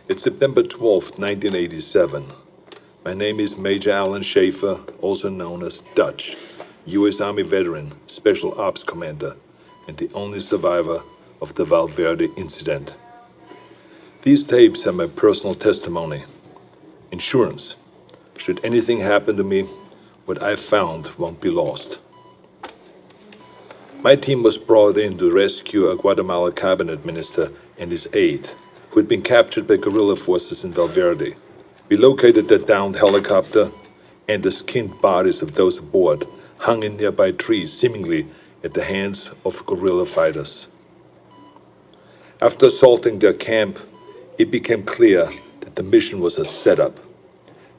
It's September 12th, 1987. My name is Major Alan Schaefer, also known as Dutch, U.S. Army veteran, Special Ops Commander, and the only survivor of the Valverde incident. These tapes are my personal testimony. Insurance. Should anything happen to me, what I found won't be lost. My team was brought in to rescue a Guatemala cabinet minister and his aide, who had been captured by guerrilla forces in Valverde. We located the downed helicopter, and the skinned bodies of those aboard hung in nearby trees, seemingly at the hands of guerrilla fighters. After assaulting their camp, it became clear that the mission was a setup.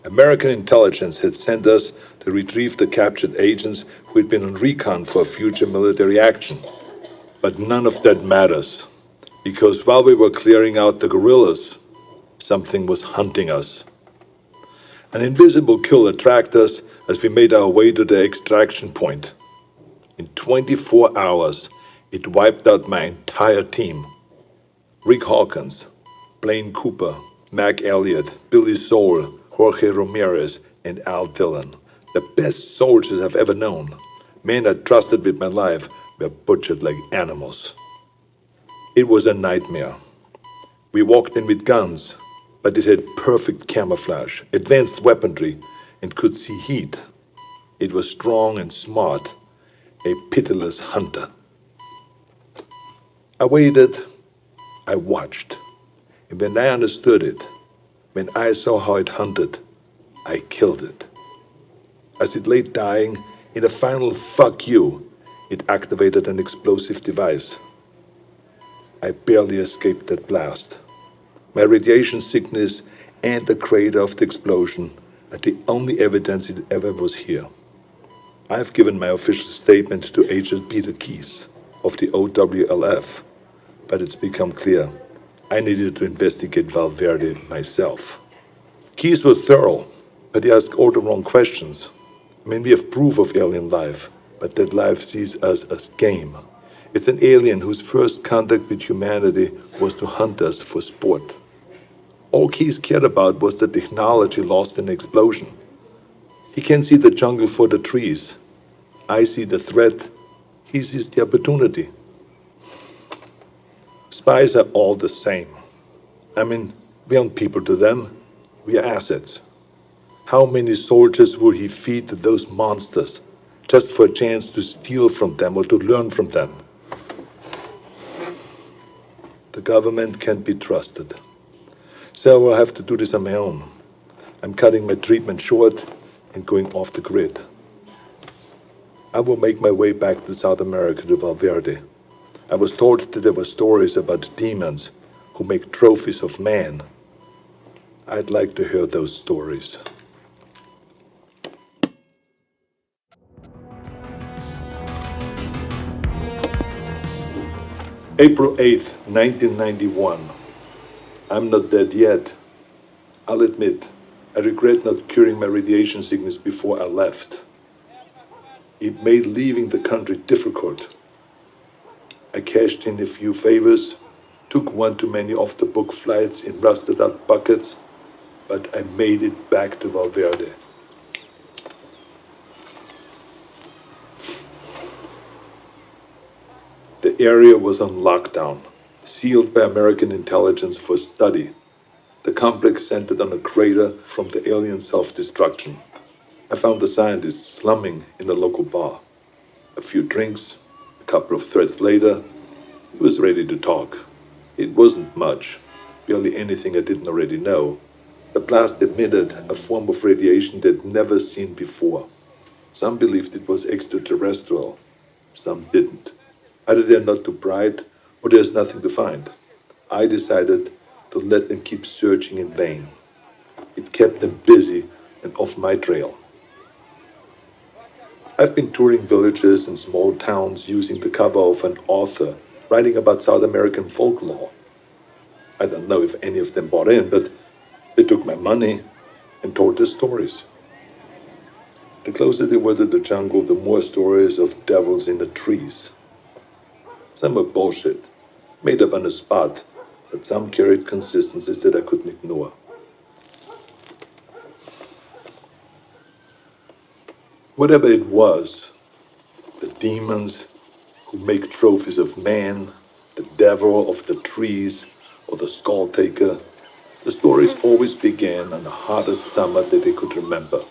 American intelligence had sent us to retrieve the captured agents who had been on recon for future military action. But none of that matters, because while we were clearing out the guerrillas, something was hunting us. An invisible killer tracked us as we made our way to the extraction point. In 24 hours, it wiped out my entire team. Rick Hawkins, Blaine Cooper, Mac Elliott, Billy Soul, Jorge Ramirez, and Al Dillon, the best soldiers I've ever known. Men I trusted with my life were butchered like animals. It was a nightmare. We walked in with guns, but it had perfect camouflage, advanced weaponry, and could see heat. It was strong and smart, a pitiless hunter. I waited, I watched, and when I understood it, when I saw how it hunted, I killed it. As it lay dying, in a final fuck you, it activated an explosive device. I barely escaped that blast. My radiation sickness and the crater of the explosion are the only evidence it ever was here. I have given my official statement to Agent Peter Keyes of the OWLF, but it's become clear I needed to investigate Valverde myself. Keyes was thorough, but he asked all the wrong questions. I mean, we have proof of alien life, but that life sees us as game. It's an alien whose first contact with humanity was to hunt us for sport. All Keyes cared about was the technology lost in the explosion. He can see the jungle for the trees. I see the threat. He sees the opportunity. Spies are all the same. I mean, we aren't people to them. We are assets. How many soldiers would he feed to those monsters just for a chance to steal from them or to learn from them? The government can't be trusted. So I will have to do this on my own. I'm cutting my treatment short and going off the grid. I will make my way back to South America to Valverde. I was told that there were stories about demons who make trophies of man. I'd like to hear those stories. April 8th, 1991. I'm not dead yet. I'll admit, I regret not curing my radiation sickness before I left. It made leaving the country difficult. I cashed in a few favors, took one too many off-the-book flights in rusted-out buckets, but I made it back to Valverde. The area was on lockdown, sealed by American intelligence for study. The complex centered on a crater from the alien self-destruction. I found the scientists slumming in a local bar. A few drinks, a couple of threads later, he was ready to talk. It wasn't much, barely anything I didn't already know. The blast emitted a form of radiation they'd never seen before. Some believed it was extraterrestrial, some didn't. Either they're not too bright, or there's nothing to find. I decided to let them keep searching in vain. It kept them busy and off my trail. I've been touring villages and small towns using the cover of an author writing about South American folklore. I don't know if any of them bought in, but they took my money and told their stories. The closer they were to the jungle, the more stories of devils in the trees. Some were bullshit, made up on the spot, but some carried consistencies that I couldn't ignore. Whatever it was, the demons who make trophies of man, the devil of the trees, or the skull taker, the stories always began on the hottest summer that they could remember.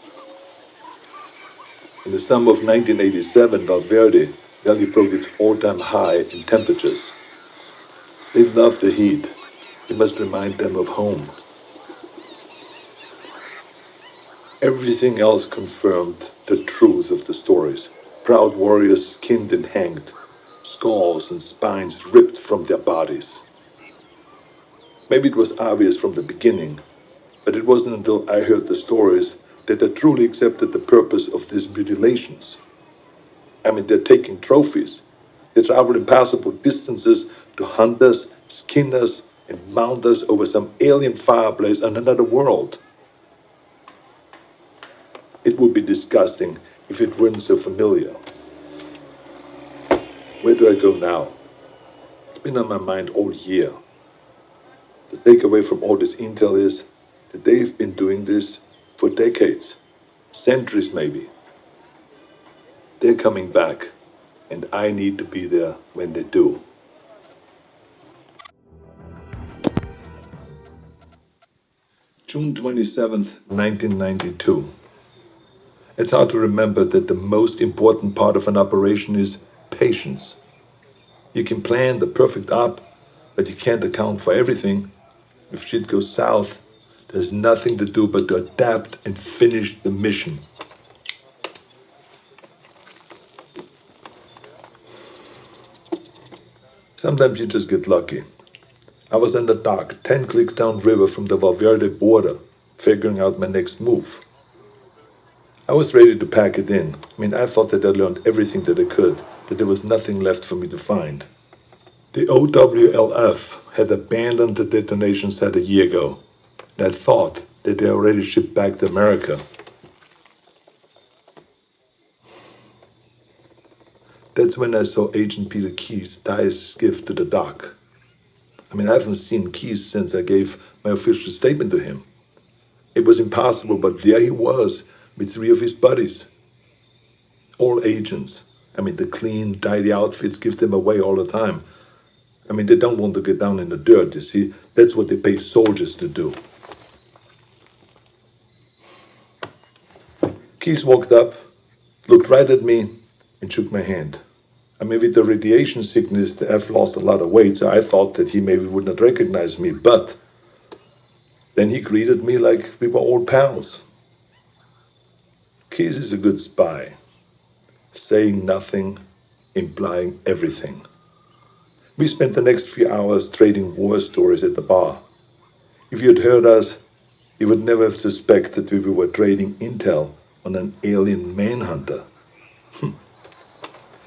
In the summer of 1987, Valverde nearly broke its all-time high in temperatures. They love the heat. It must remind them of home. Everything else confirmed the truth of the stories. Proud warriors skinned and hanged, skulls and spines ripped from their bodies. Maybe it was obvious from the beginning, but it wasn't until I heard the stories that I truly accepted the purpose of these mutilations. I mean, they're taking trophies. They travel impassable distances to hunt us, skin us, and mount us over some alien fireplace on another world. It would be disgusting if it weren't so familiar. Where do I go now? It's been on my mind all year. The takeaway from all this intel is that they've been doing this for decades, centuries maybe. They're coming back, and I need to be there when they do. June 27th, 1992. It's hard to remember that the most important part of an operation is patience. You can plan the perfect op, but you can't account for everything. If shit goes south, there's nothing to do but to adapt and finish the mission. Sometimes you just get lucky. I was in the dock, 10 clicks downriver from the Valverde border, figuring out my next move. I was ready to pack it in. I thought that I learned everything that I could, that there was nothing left for me to find. The OWLF had abandoned the detonation site a year ago, and I thought that they already shipped back to America. That's when I saw Agent Peter Keyes tie his skiff to the dock. I haven't seen Keyes since I gave my official statement to him. It was impossible, but there he was, with three of his buddies. All agents. The clean, tidy outfits give them away all the time. They don't want to get down in the dirt, you see. That's what they pay soldiers to do. Keyes walked up, looked right at me, and shook my hand. With the radiation sickness, I've lost a lot of weight, so I thought that he maybe would not recognize me, but then he greeted me like we were old pals. Keyes is a good spy, saying nothing, implying everything. We spent the next few hours trading war stories at the bar. If you had heard us, you would never have suspected we were trading intel on an alien manhunter.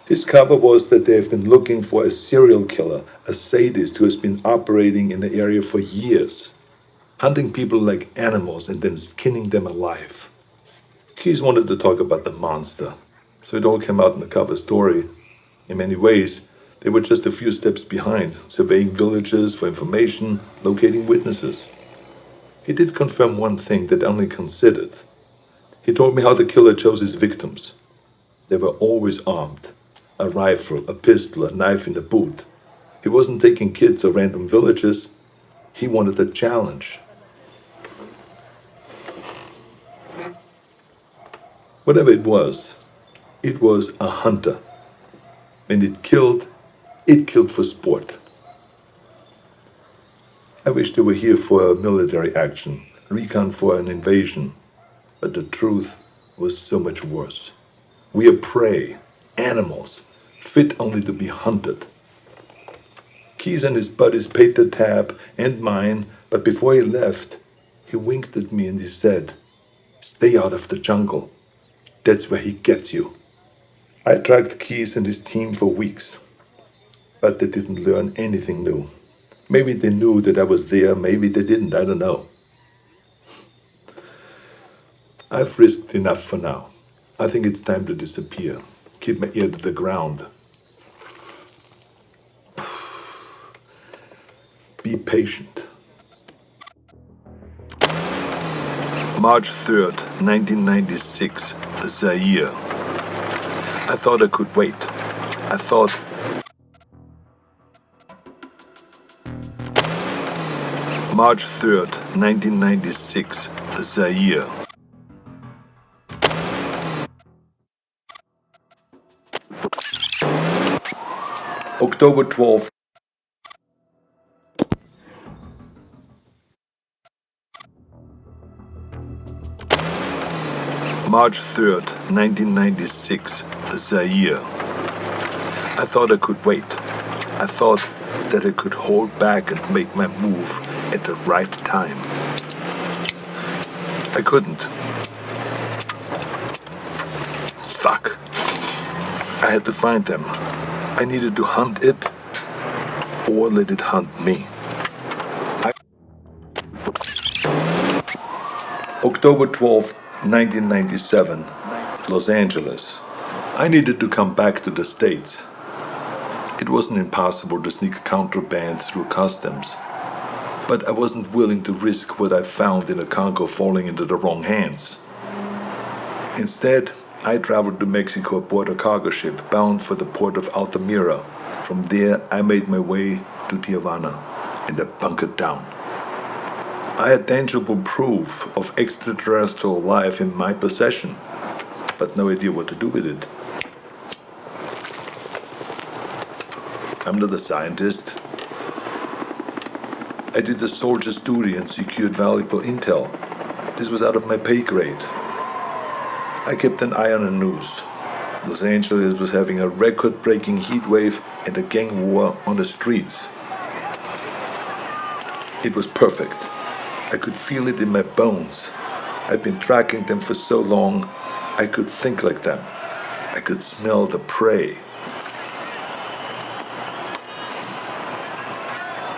His cover was that they have been looking for a serial killer, a sadist who has been operating in the area for years, hunting people like animals and then skinning them alive. Keyes wanted to talk about the monster, so it all came out in the cover story. In many ways, they were just a few steps behind, surveying villages for information, locating witnesses. He did confirm one thing that I only considered. He told me how the killer chose his victims. They were always armed. A rifle, a pistol, a knife in the boot. He wasn't taking kids or random villages. He wanted a challenge. Whatever it was a hunter. And it killed for sport. I wish they were here for a military action, recon for an invasion. But the truth was so much worse. We are prey, animals, fit only to be hunted. Keyes and his buddies paid the tab and mine, but before he left, he winked at me and he said, "Stay out of the jungle. That's where he gets you." I tracked Keyes and his team for weeks, but they didn't learn anything new. Maybe they knew that I was there, maybe they didn't, I don't know. I've risked enough for now. I think it's time to disappear. Keep my ear to the ground. Be patient. March 3rd, 1996, Zaire. I thought I could wait. I thought... March 3rd, 1996, Zaire. October 12th. March 3rd, 1996, Zaire. I thought I could wait. I thought that I could hold back and make my move at the right time. I couldn't. Fuck. I had to find them. I needed to hunt it or let it hunt me. October 12th, 1997, Los Angeles. I needed to come back to the States. It wasn't impossible to sneak contraband through customs, but I wasn't willing to risk what I found in a cargo falling into the wrong hands. Instead, I traveled to Mexico aboard a cargo ship bound for the port of Altamira. From there, I made my way to Tijuana and I bunkered down. I had tangible proof of extraterrestrial life in my possession, but no idea what to do with it. I'm not a scientist. I did a soldier's duty and secured valuable intel. This was out of my pay grade. I kept an eye on the news. Los Angeles was having a record-breaking heat wave and a gang war on the streets. It was perfect. I could feel it in my bones. I'd been tracking them for so long, I could think like them. I could smell the prey.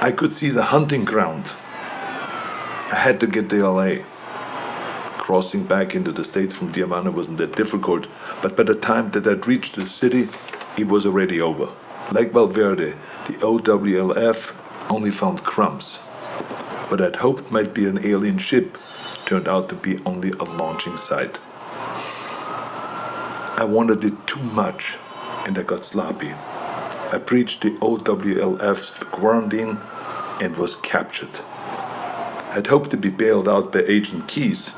I could see the hunting ground. I had to get to LA. Crossing back into the States from Tijuana wasn't that difficult, but by the time that I'd reached the city, it was already over. Like Valverde, the OWLF only found crumbs. What I'd hoped might be an alien ship turned out to be only a launching site. I wanted it too much, and I got sloppy. I breached the OWLF's quarantine and was captured. I'd hoped to be bailed out by Agent Keys,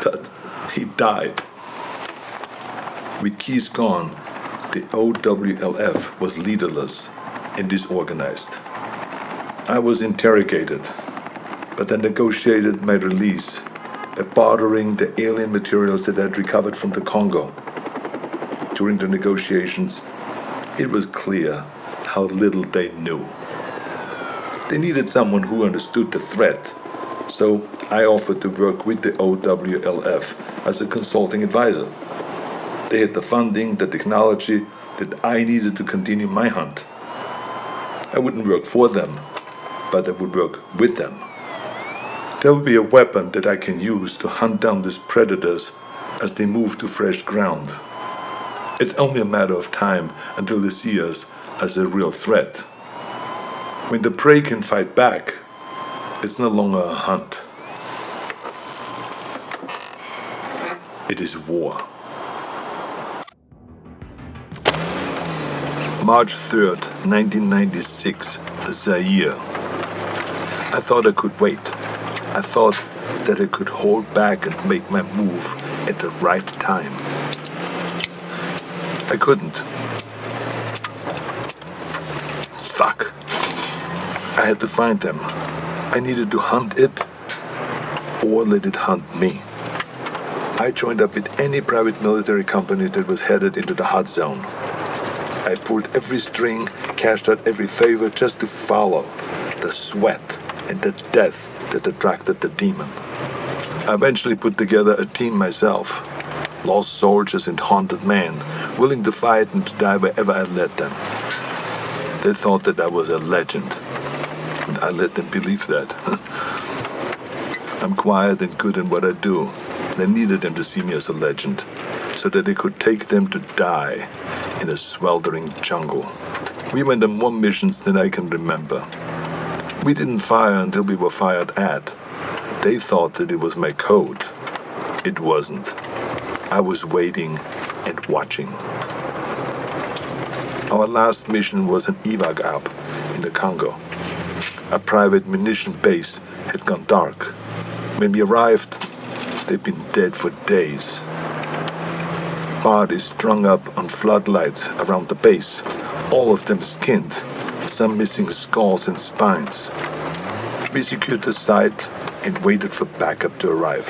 but he died. With Keys gone, the OWLF was leaderless and disorganized. I was interrogated, but I negotiated my release by bartering the alien materials that I'd recovered from the Congo. During the negotiations, it was clear how little they knew. They needed someone who understood the threat, so I offered to work with the OWLF as a consulting advisor. They had the funding, the technology that I needed to continue my hunt. I wouldn't work for them, but I would work with them. There will be a weapon that I can use to hunt down these predators as they move to fresh ground. It's only a matter of time until they see us as a real threat. When the prey can fight back, it's no longer a hunt. It is war. March 3rd, 1996, Zaire. I thought I could wait. I thought that I could hold back and make my move at the right time. I couldn't. Fuck. I had to find them. I needed to hunt it or let it hunt me. I joined up with any private military company that was headed into the hot zone. I pulled every string, cashed out every favor just to follow the sweat and the death that attracted the demon. I eventually put together a team myself. Lost soldiers and haunted men, willing to fight and to die wherever I led them. They thought that I was a legend, and I let them believe that. I'm quiet and good in what I do. They needed them to see me as a legend, so that they could take them to die in a sweltering jungle. We went on more missions than I can remember. We didn't fire until we were fired at. They thought that it was my code. It wasn't. I was waiting and watching. Our last mission was an evac up in the Congo. A private munition base had gone dark. When we arrived, they'd been dead for days. Bodies strung up on floodlights around the base, all of them skinned, some missing skulls and spines. We secured the site and waited for backup to arrive.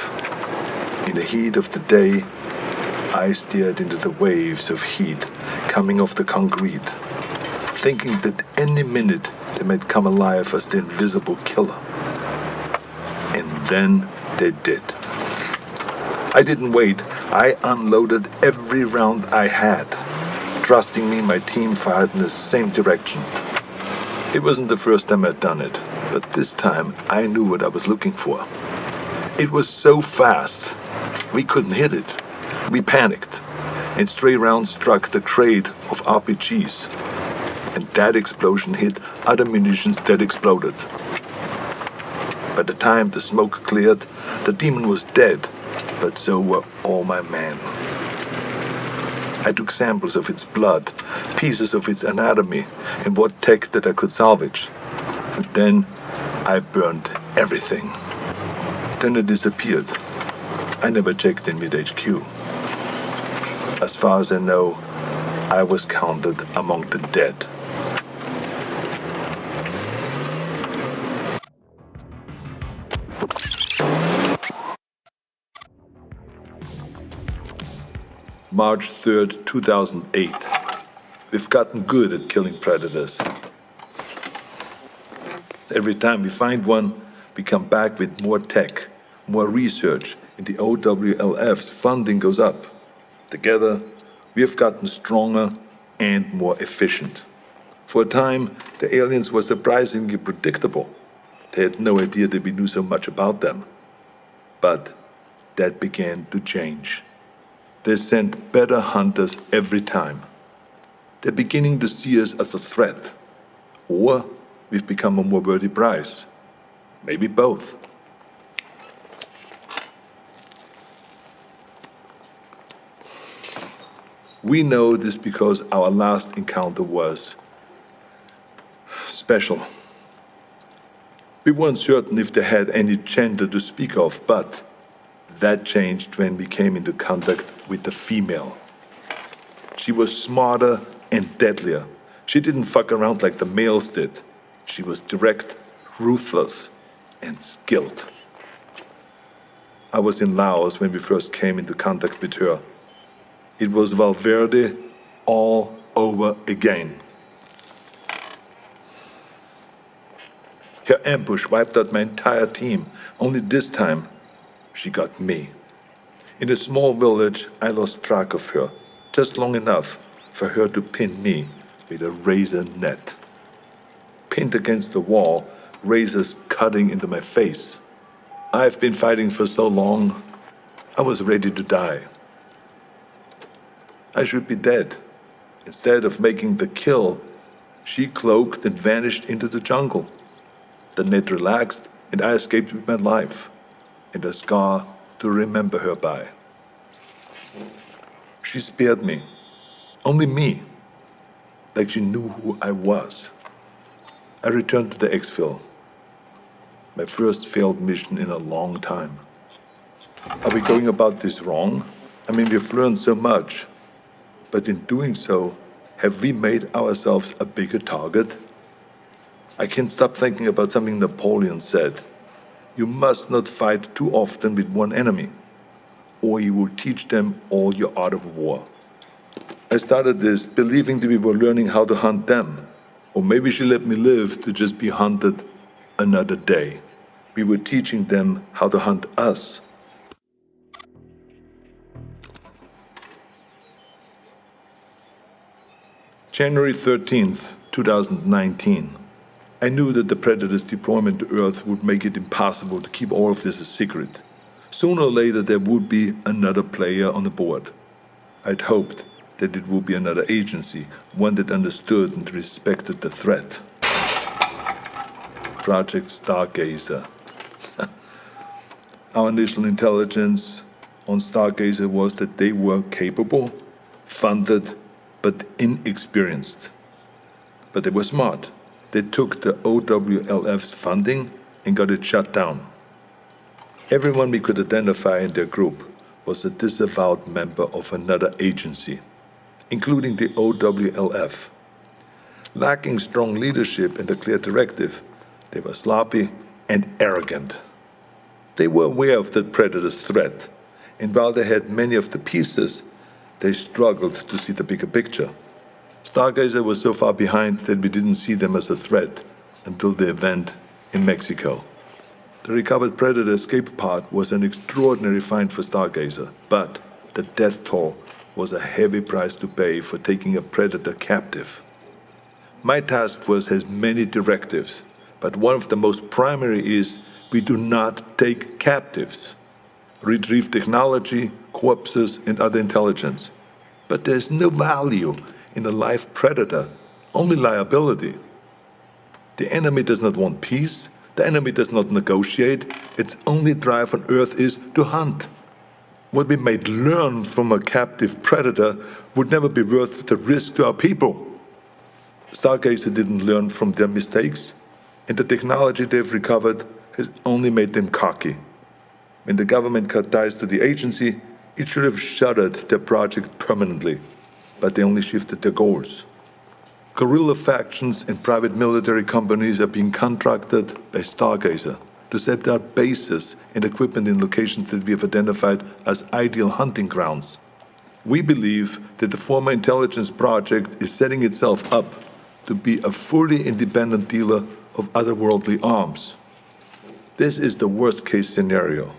In the heat of the day, I stared into the waves of heat coming off the concrete, thinking that any minute they might come alive as the invisible killer. And then they did. I didn't wait. I unloaded every round I had. Trusting me, my team fired in the same direction. It wasn't the first time I'd done it, but this time I knew what I was looking for. It was so fast, we couldn't hit it. We panicked, and stray rounds struck the crate of RPGs. And that explosion hit other munitions that exploded. By the time the smoke cleared, the demon was dead, but so were all my men. I took samples of its blood, pieces of its anatomy, and what tech that I could salvage. And then I burned everything. Then it disappeared. I never checked in with HQ. As far as I know, I was counted among the dead. March 3rd, 2008. We've gotten good at killing predators. Every time we find one, we come back with more tech, more research, and the OWLF's funding goes up. Together, we have gotten stronger and more efficient. For a time, the aliens were surprisingly predictable. They had no idea that we knew so much about them. But that began to change. They sent better hunters every time. They're beginning to see us as a threat. Or we've become a more worthy prize. Maybe both. We know this because our last encounter was special. We weren't certain if they had any gender to speak of, but that changed when we came into contact with the female. She was smarter and deadlier. She didn't fuck around like the males did. She was direct, ruthless, and skilled. I was in Laos when we first came into contact with her. It was Valverde all over again. Her ambush wiped out my entire team. Only this time, she got me. In a small village, I lost track of her, just long enough for her to pin me with a razor net. Pinned against the wall, razors cutting into my face. I've been fighting for so long, I was ready to die. I should be dead. Instead of making the kill, she cloaked and vanished into the jungle. The net relaxed, and I escaped with my life, and a scar to remember her by. She spared me. Only me. Like she knew who I was. I returned to the exfil. My first failed mission in a long time. Are we going about this wrong? I mean, we've learned so much. But in doing so, have we made ourselves a bigger target? I can't stop thinking about something Napoleon said. You must not fight too often with one enemy, or you will teach them all your art of war. I started this believing that we were learning how to hunt them, or maybe she let me live to just be hunted another day. We were teaching them how to hunt us. January 13th, 2019. I knew that the Predator's deployment to Earth would make it impossible to keep all of this a secret. Sooner or later there would be another player on the board. I'd hoped that it would be another agency, one that understood and respected the threat. Project Stargazer. Our initial intelligence on Stargazer was that they were capable, funded, but inexperienced. But they were smart. They took the OWLF's funding and got it shut down. Everyone we could identify in their group was a disavowed member of another agency, including the OWLF. Lacking strong leadership and a clear directive, they were sloppy and arrogant. They were aware of the Predator's threat, and while they had many of the pieces, they struggled to see the bigger picture. Stargazer was so far behind that we didn't see them as a threat until the event in Mexico. The recovered Predator escape pod was an extraordinary find for Stargazer, but the death toll was a heavy price to pay for taking a Predator captive. My task force has many directives, but one of the most primary is we do not take captives. Retrieve technology, corpses, and other intelligence. But there's no value in a live Predator, only liability. The enemy does not want peace. The enemy does not negotiate. Its only drive on Earth is to hunt. What we might learn from a captive Predator would never be worth the risk to our people. Stargazer didn't learn from their mistakes, and the technology they've recovered has only made them cocky. When the government cut ties to the agency, it should have shuttered their project permanently, but they only shifted their goals. Guerrilla factions and private military companies are being contracted by Stargazer to set up bases and equipment in locations that we have identified as ideal hunting grounds. We believe that the former intelligence project is setting itself up to be a fully independent dealer of otherworldly arms. This is the worst-case scenario.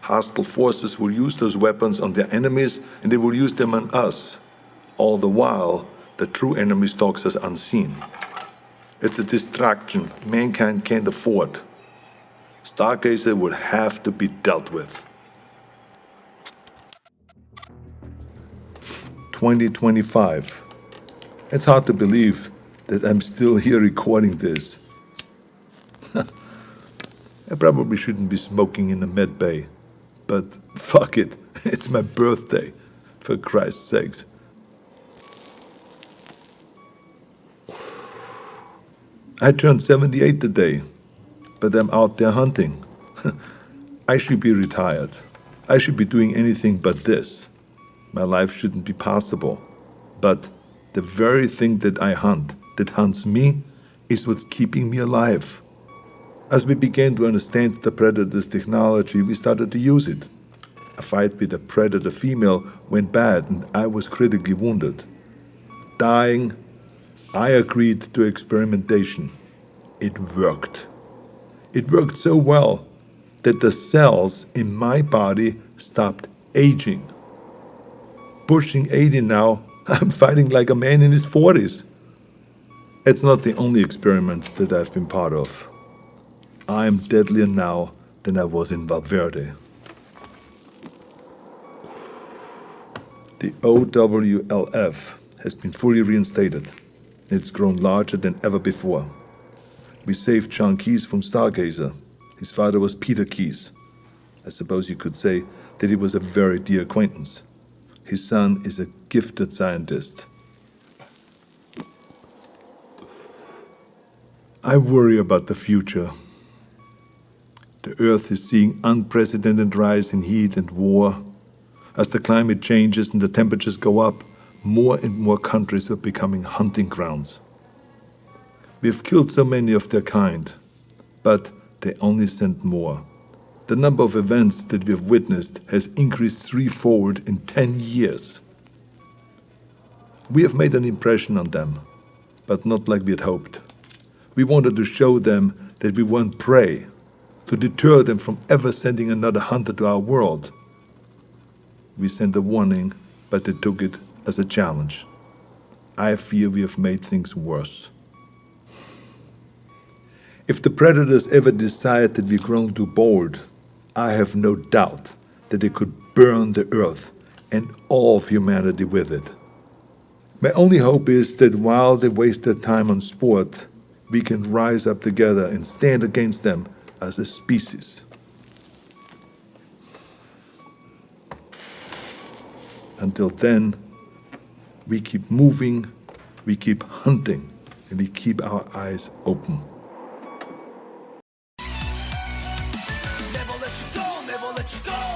Hostile forces will use those weapons on their enemies, and they will use them on us. All the while, the true enemy stalks us unseen. It's a distraction mankind can't afford. Stargazer will have to be dealt with. 2025. It's hard to believe that I'm still here recording this. I probably shouldn't be smoking in a med bay, but fuck it, it's my birthday, for Christ's sakes. I turned 78 today, but I'm out there hunting. I should be retired. I should be doing anything but this. My life shouldn't be possible. But the very thing that I hunt, that hunts me, is what's keeping me alive. As we began to understand the Predator's technology, we started to use it. A fight with a Predator female went bad and I was critically wounded. Dying, I agreed to experimentation. It worked. It worked so well that the cells in my body stopped aging. Pushing 80 now, I'm fighting like a man in his 40s. It's not the only experiment that I've been part of. I'm deadlier now than I was in Valverde. The OWLF has been fully reinstated. It's grown larger than ever before. We saved John Keyes from Stargazer. His father was Peter Keyes. I suppose you could say that he was a very dear acquaintance. His son is a gifted scientist. I worry about the future. The Earth is seeing unprecedented rise in heat and war. As the climate changes and the temperatures go up, more and more countries are becoming hunting grounds. We have killed so many of their kind, but they only send more. The number of events that we have witnessed has increased threefold in 10 years. We have made an impression on them, but not like we had hoped. We wanted to show them that we weren't prey, to deter them from ever sending another hunter to our world. We sent a warning, but they took it as a challenge. I fear we have made things worse. If the predators ever decide that we've grown too bold, I have no doubt that they could burn the earth and all of humanity with it. My only hope is that while they waste their time on sport, we can rise up together and stand against them as a species. Until then, we keep moving, we keep hunting, and we keep our eyes open. Never let you go, never let you go.